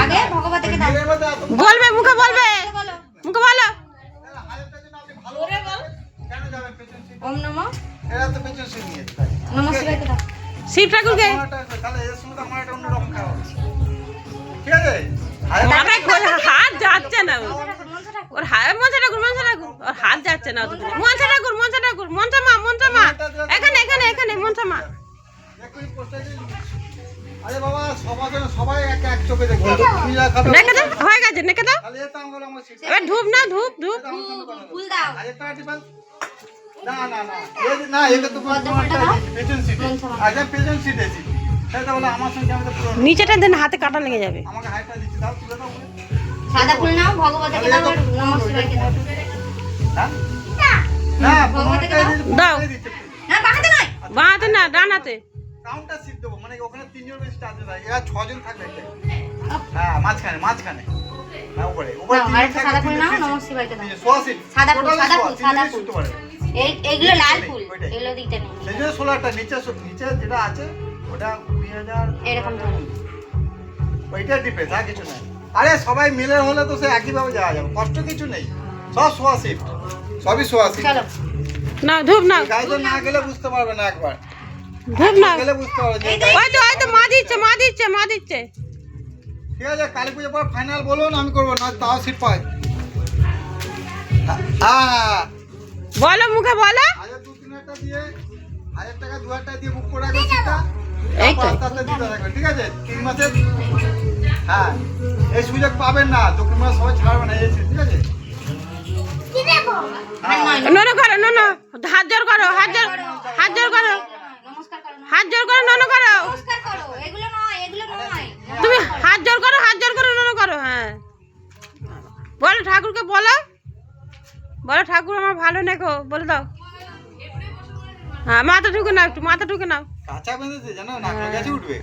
আগে ভগবতীকে দাও। বলবে মুখে বলবে, মুখে বলো। ওম নমঃ এরা তো পেছন সিট নিয়েছে নমঃ শিবায়কে দাও। শিব ঠাকুরকে তাহলে এর সঙ্গে তো আমার একটা অন্যরকম খাওয়া হচ্ছে। ঠিক আছে হাত যাচ্ছে না ওর হাত, মনসা ঠাকুর, মনসা ঠাকুর, ওর হাত যাচ্ছে না। মনসা ঠাকুর, মনসা ঠাকুর, মনসা মা, মনসা মা, এখানে এখানে এখানে মনসা মা। আরে বাবা সবাই এক এক চোখে দেখবে। তুমি যা খাবে নেকে দাও, হয়ে গেছে, নেকে দাও। তাহলে এটা আমগুলো আমার সিট। এবার ধূপ না, ধূপ ধূপ। ফুল দাও। আরে টাকা টিপাল না না না না এটা তো পেছন সিট। আচ্ছা পেছন সিট এসি। সেটা বলে আমার সঙ্গে আমি তো পুরো নিচেটা দেন, হাতে কাটা লেগে যাবে। আমাকে হাইটটা দিচ্ছি দাও তুলে দাও। সাদা ফুল নাও, ভগবতীকে দাও আর নমঃ শিবায়কে দাও। হ্যাঁ না ভগবতীকে দাও। দাও। না বাঁকাতে নয়। বাঁহাতে না, ডানাতে। কাউন্টার সিট দেবো মানে ওখানে তিনজন বেশি চার্জে থাকে। এরা ছজন থাকবে এখানে। হ্যাঁ মাঝখানে মাঝখানে হ্যাঁ উপরে উপরে নাও, আর একটা সাদা ফুল নাও, নমঃ শিবায়কে দাও। সোয়া সিট সাদা ফুল, সাদা ফুল, সাদা ফুল। শুতে পারে এইগুলো লাল ফুল, এগুলো দিতে নেই। সেই জন্য 16টা নিচে যেটা আছে ওটা 2000 এরকম ধরো। ওইটা ডিপে যা কিছু নাই। আরে সবাই মিলে হলে তো সে একইভাবে যাওয়া যাবে, কষ্ট কিছু নেই। সব সোয়া সিট, সবই সোয়া সিট। চলো না ধূপ না, গাইতে না গেলে বুঝতে পারবে না একবার। ধূপ না। গেলে বুঝতে পারবে যে ওই তো মা দিচ্ছে, মা দিচ্ছে, মা দিচ্ছে। ঠিক আছে কালী পুজোর পর ফাইনাল বলুন, আমি করবো না তাও সিট পাই। হ্যাঁ বলো মুখে বলো। 1000-2000 দিয়ে 1000 টাকা 2000 টাকা দিয়ে বুক করে রাখবে সিটটা। এই তো। আস্তে আস্তে দিতে থাকবে, ঠিক আছে 3 মাসে। হ্যাঁ এই সুযোগ পাবেন না, 2 মাস সবাই ছাড়বে না এই সিট, ঠিক আছে। নন করো, নন হাত জোর করো, হাত জোর, হাত জোর করো, নমস্কার করো। হাত জোর করো, নন করো। নমস্কার করো। এগুলো নয়, এগুলো নয়। তুমি হাত জোর করো, হাত জোর করো, নন করো। হ্যাঁ বলো ঠাকুরকে, বলো বলো ঠাকুর আমার ভালো নেকো, বলে দাও। হ্যাঁ মাথা ঢুকে নাও, একটু মাথা ঢুকে নাও। কাঁচা বেঁধেছে জানো, নাক গেছে উঠবে।